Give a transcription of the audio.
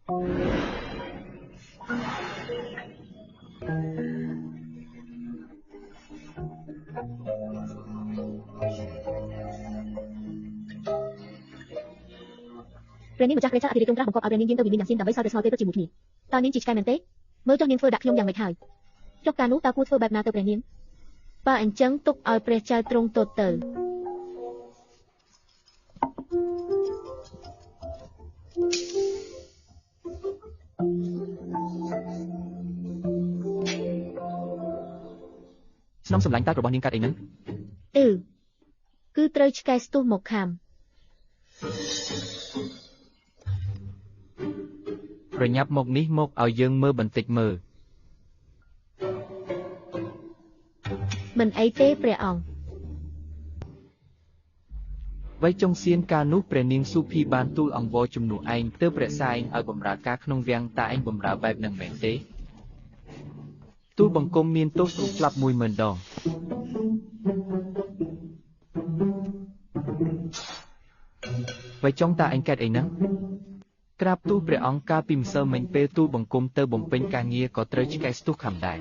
ព្រះនាងម្ចាស់ព្រះចៅអធិរាជទ្រង់ត្រាស់បង្គាប់ឲ្យព្រះនាងយាងទៅវិមានយ៉ាងសៀនដើម្បីសោយព្រះស្មោពេលព្រឹកជាមួយគ្នាតើនាងជាឆ្កែមែនទេមើលចុះនាងធ្វើដាក់ខ្ញុំយ៉ាងម៉េចហើយចុះការនោះតើគួរធ្វើបែបណាទៅព្រះនាងបើអញ្ចឹងទុកឲ្យព្រះចៅទ្រង់ទតទៅស្នំសម្លាញ់តើរបស់នាងកាត់អីហ្នឹងគឺត្រូវឆ្កែស្ទុះមកខាំប្រញាប់មកនេះមកឲ្យយើងមើលបន្តិចមើលមិនអីទេព្រះអង្គវ័យចុងសៀនកាលនោះព្រះនាងសុភីបានទូលអង្វរជំនួសឯងទើបព្រះសាយឲ្យបម្រើការក្នុងវាំងតើឯងបម្រើបែបហ្នឹងមែនទេទូលបង្គំមានទោសស្លាប់10000ដងវ័យចុងតើឯងកើតអីហ្នឹងក្រាបទូលព្រះអង្គកាលពីម្សិលមិញពេលទូលបង្គំទៅបំពេញការងារក៏ត្រូវឆ្កែស្ទុះខំដែរ